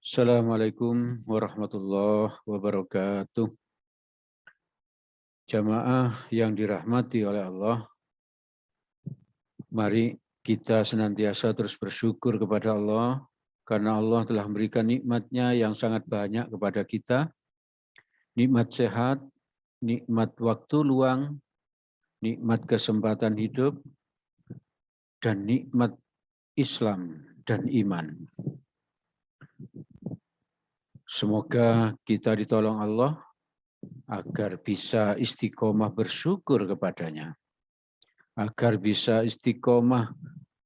Assalamualaikum warahmatullahi wabarakatuh. Jamaah yang dirahmati oleh Allah, mari kita senantiasa terus bersyukur kepada Allah, karena Allah telah memberikan nikmat-Nya yang sangat banyak kepada kita, nikmat sehat, nikmat waktu luang, nikmat kesempatan hidup, dan nikmat Islam dan iman. Semoga kita ditolong Allah agar bisa istiqomah bersyukur kepadanya, agar bisa istiqomah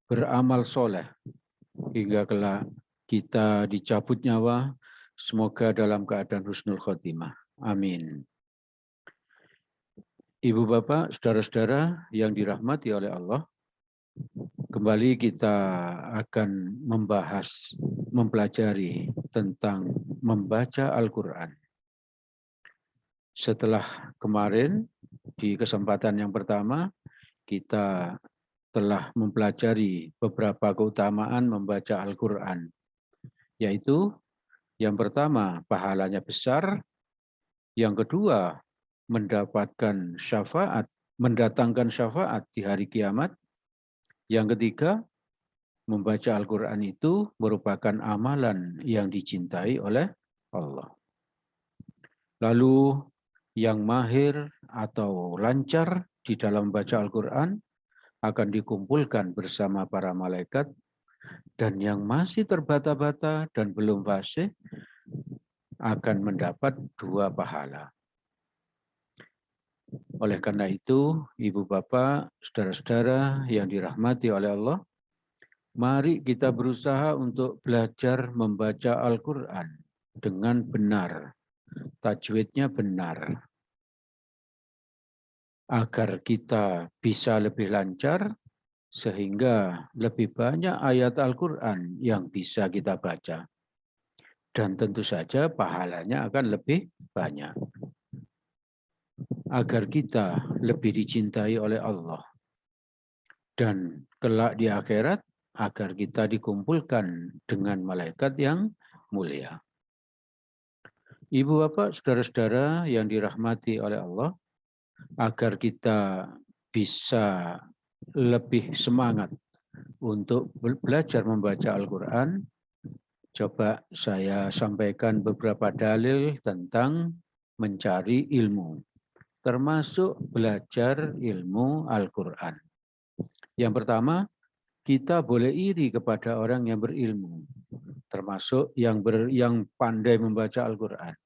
beramal soleh hingga kelak kita dicabut nyawa, semoga dalam keadaan husnul khotimah. Amin. Ibu bapak, saudara-saudara yang dirahmati oleh Allah, kembali kita akan mempelajari tentang membaca Al-Quran. Setelah kemarin di kesempatan yang pertama kita telah mempelajari beberapa keutamaan membaca Al-Quran, yaitu yang pertama pahalanya besar, yang kedua mendapatkan syafaat, mendatangkan syafaat di hari kiamat, yang ketiga membaca Al-Quran itu merupakan amalan yang dicintai oleh Allah. Lalu yang mahir atau lancar di dalam membaca Al-Quran akan dikumpulkan bersama para malaikat, dan yang masih terbata-bata dan belum fasih akan mendapat 2 pahala. Oleh karena itu, Ibu Bapak, saudara-saudara yang dirahmati oleh Allah, mari kita berusaha untuk belajar membaca Al-Quran dengan benar, tajwidnya benar, agar kita bisa lebih lancar, sehingga lebih banyak ayat Al-Quran yang bisa kita baca. Dan tentu saja pahalanya akan lebih banyak. Agar kita lebih dicintai oleh Allah. Dan kelak di akhirat, agar kita dikumpulkan dengan malaikat yang mulia. Ibu bapak, saudara-saudara yang dirahmati oleh Allah, agar kita bisa lebih semangat untuk belajar membaca Al-Quran, coba saya sampaikan beberapa dalil tentang mencari ilmu, termasuk belajar ilmu Al-Quran. Yang pertama, kita boleh iri kepada orang yang berilmu, termasuk yang pandai membaca Al-Quran.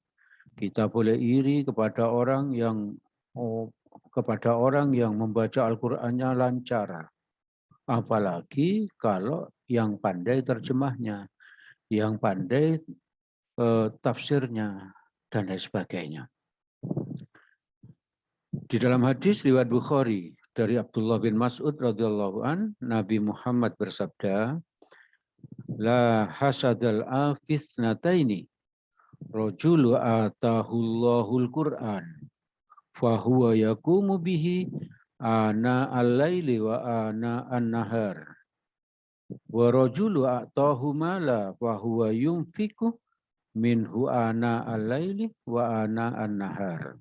Kita boleh iri kepada orang yang membaca Al-Qur'annya lancar. Apalagi kalau yang pandai terjemahnya, yang pandai tafsirnya, dan lain sebagainya. Di dalam hadis riwayat Bukhari dari Abdullah bin Mas'ud radhiyallahu an, Nabi Muhammad bersabda, la hasadal afis nataini, rajulu atahullahul Qur'an, fahuwa yakumu bihi ana al-laili wa ana an-nahar. Wa rajulu a'tahu mala fahuwa yunfiku minhu ana al-laili wa ana an-nahar.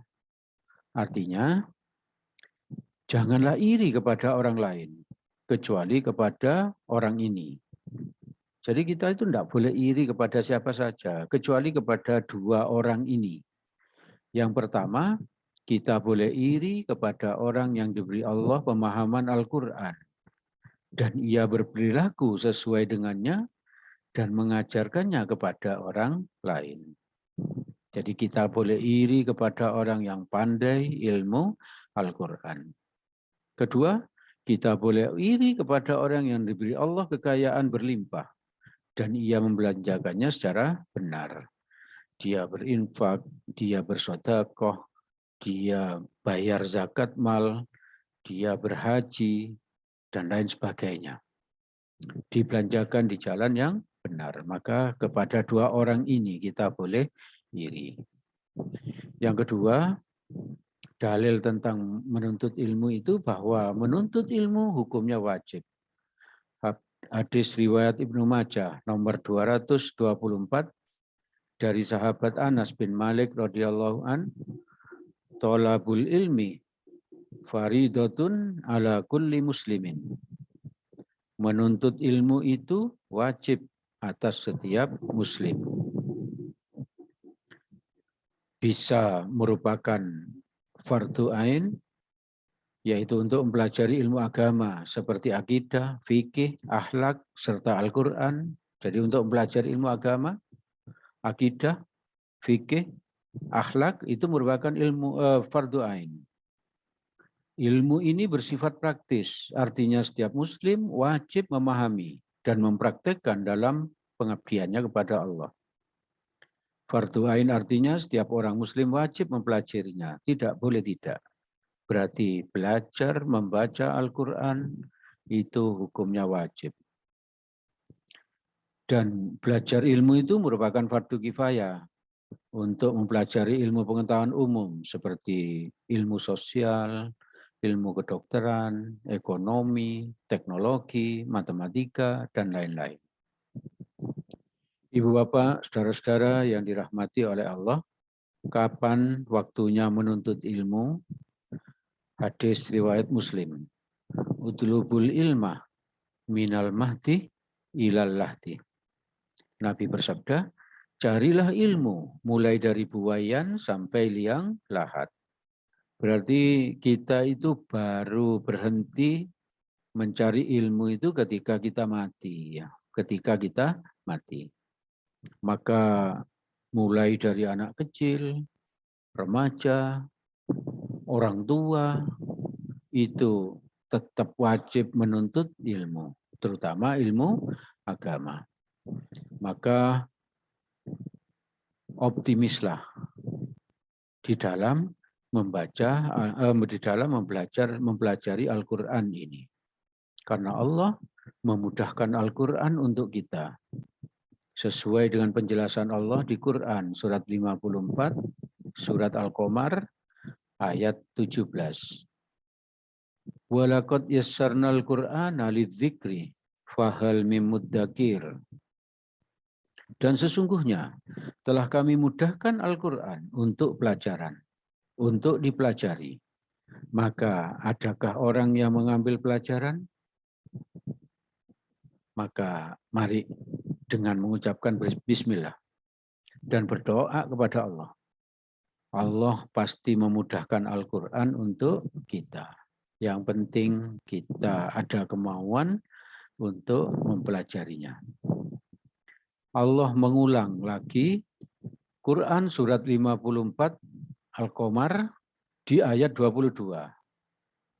Artinya, janganlah iri kepada orang lain, kecuali kepada orang ini. Jadi kita itu tidak boleh iri kepada siapa saja, kecuali kepada 2 orang ini. Yang pertama, kita boleh iri kepada orang yang diberi Allah pemahaman Al-Quran, dan ia berperilaku sesuai dengannya, dan mengajarkannya kepada orang lain. Jadi kita boleh iri kepada orang yang pandai ilmu Al-Quran. Kedua, kita boleh iri kepada orang yang diberi Allah kekayaan berlimpah, dan ia membelanjakannya secara benar. Dia berinfak, dia bersedekah, dia bayar zakat mal, dia berhaji, dan lain sebagainya. Dibelanjakan di jalan yang benar. Maka kepada 2 orang ini kita boleh iri. Yang kedua, dalil tentang menuntut ilmu itu bahwa menuntut ilmu hukumnya wajib. Hadis riwayat Ibnu Majah nomor 224 dari sahabat Anas bin Malik radhiyallahu an, thalabul ilmi faridatun ala kulli muslimin. Menuntut ilmu itu wajib atas setiap muslim. Bisa merupakan fardu ain, yaitu untuk mempelajari ilmu agama seperti akidah, fikih, akhlak, serta Al-Quran. Jadi untuk mempelajari ilmu agama, akidah, fikih, akhlak itu merupakan ilmu fardu ain. Ilmu ini bersifat praktis, artinya setiap muslim wajib memahami dan mempraktekkan dalam pengabdiannya kepada Allah. Fardu ain artinya setiap orang muslim wajib mempelajarinya, tidak boleh tidak. Berarti belajar membaca Al-Quran itu hukumnya wajib. Dan belajar ilmu itu merupakan fardu kifayah untuk mempelajari ilmu pengetahuan umum seperti ilmu sosial, ilmu kedokteran, ekonomi, teknologi, matematika, dan lain-lain. Ibu bapak, saudara-saudara yang dirahmati oleh Allah, kapan waktunya menuntut ilmu? Hadis riwayat Muslim. Utlubul ilmah minal mahdi ilal lahdi. Nabi bersabda, carilah ilmu mulai dari buayan sampai liang lahat. Berarti kita itu baru berhenti mencari ilmu itu ketika kita mati, ya. Ketika kita mati. Maka mulai dari anak kecil, remaja, orang tua, itu tetap wajib menuntut ilmu, terutama ilmu agama. Maka optimislah di dalam membaca, di dalam mempelajari Al-Quran ini. Karena Allah memudahkan Al-Quran untuk kita. Sesuai dengan penjelasan Allah di Quran, surat 54, surat Al-Qamar, ayat 17. Walaqad yassarnal Qur'ana lidzikri fahal mim muddakir. Dan sesungguhnya telah kami mudahkan Al-Quran untuk pelajaran, untuk dipelajari. Maka adakah orang yang mengambil pelajaran? Maka mari dengan mengucapkan bismillah dan berdoa kepada Allah. Allah pasti memudahkan Al-Quran untuk kita. Yang penting kita ada kemauan untuk mempelajarinya. Allah mengulang lagi Quran surat 54 Al-Qamar di ayat 22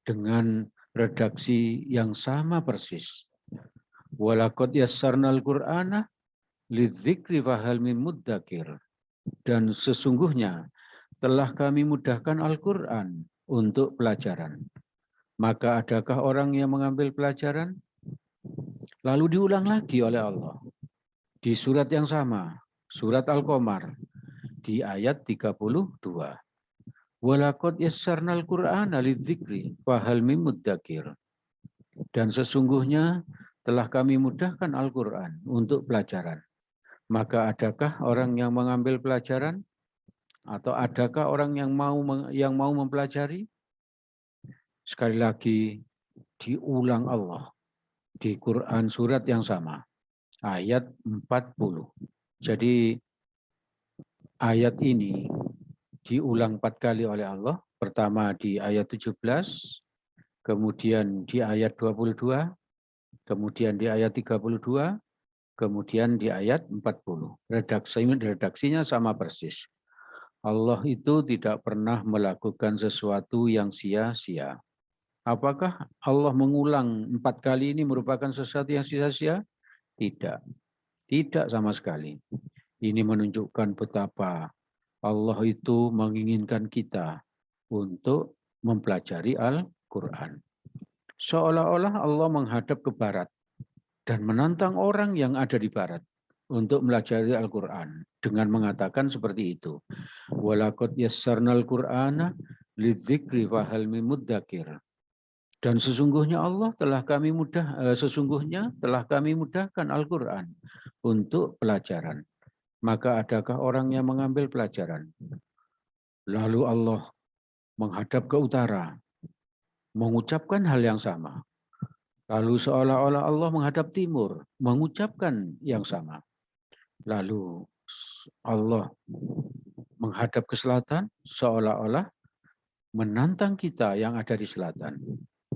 dengan redaksi yang sama persis. Walaqad yassarnal Qur'ana lidzikri fahal mim muddakir. Dan sesungguhnya telah kami mudahkan Al-Quran untuk pelajaran. Maka adakah orang yang mengambil pelajaran? Lalu diulang lagi oleh Allah. Di surat yang sama, surat Al-Qamar, di ayat 32. Walaqad yassarnal Qur'ana lidzikri fahal mim muddakir. Dan sesungguhnya telah kami mudahkan Al-Quran untuk pelajaran. Maka adakah orang yang mengambil pelajaran? Atau adakah orang yang mau mempelajari? Sekali lagi diulang Allah di Quran surat yang sama, ayat 40. Jadi ayat ini diulang 4 kali oleh Allah. Pertama di ayat 17, kemudian di ayat 22, kemudian di ayat 32, kemudian di ayat 40. Redaksinya sama persis. Allah itu tidak pernah melakukan sesuatu yang sia-sia. Apakah Allah mengulang 4 kali ini merupakan sesuatu yang sia-sia? Tidak. Tidak sama sekali. Ini menunjukkan betapa Allah itu menginginkan kita untuk mempelajari Al-Quran. Seolah-olah Allah menghadap ke barat dan menantang orang yang ada di barat untuk mempelajari Al-Quran dengan mengatakan seperti itu. Walaqad yassarnal Qur'ana lidzikri fahal mim muddakir. Dan sesungguhnya telah kami mudahkan Al-Quran untuk pelajaran. Maka adakah orang yang mengambil pelajaran? Lalu Allah menghadap ke utara, mengucapkan hal yang sama. Lalu seolah-olah Allah menghadap timur, mengucapkan yang sama. Lalu Allah menghadap ke selatan, seolah-olah menantang kita yang ada di selatan.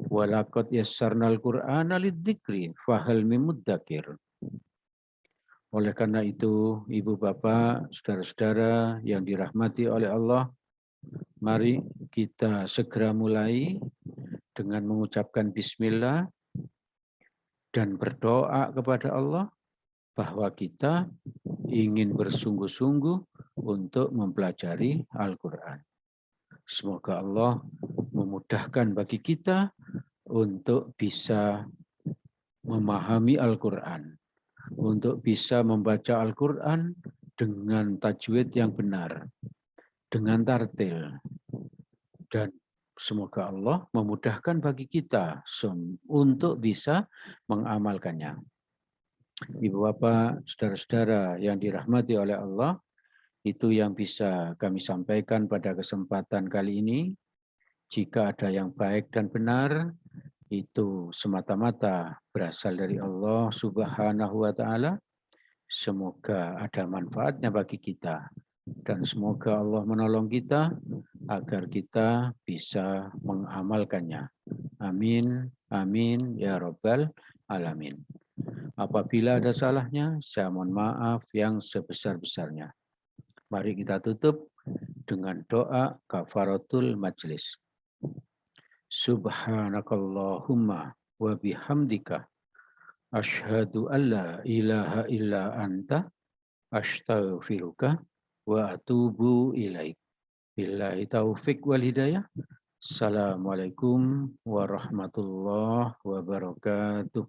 Walaqad yassarnal Qur'ana lidzikri fahal mim mudzakir. Oleh karena itu, Ibu Bapak, saudara-saudara yang dirahmati oleh Allah, mari kita segera mulai dengan mengucapkan bismillah dan berdoa kepada Allah bahwa kita ingin bersungguh-sungguh untuk mempelajari Al-Quran. Semoga Allah memudahkan bagi kita untuk bisa memahami Al-Quran, untuk bisa membaca Al-Quran dengan tajwid yang benar, dengan tartil, dan semoga Allah memudahkan bagi kita untuk bisa mengamalkannya. Ibu Bapak, saudara-saudara yang dirahmati oleh Allah, itu yang bisa kami sampaikan pada kesempatan kali ini. Jika ada yang baik dan benar, itu semata-mata berasal dari Allah Subhanahu wa Ta'ala. Semoga ada manfaatnya bagi kita, dan semoga Allah menolong kita agar kita bisa mengamalkannya. Amin, amin, ya Rabbal Alamin. Apabila ada salahnya, saya mohon maaf yang sebesar-besarnya. Mari kita tutup dengan doa kafaratul majlis. Subhanakallahumma wa bihamdika asyhadu an la ilaha illa anta astaghfiruka wa atubu ilaik. Billahi taufik wal hidayah. Assalamualaikum warahmatullahi wabarakatuh.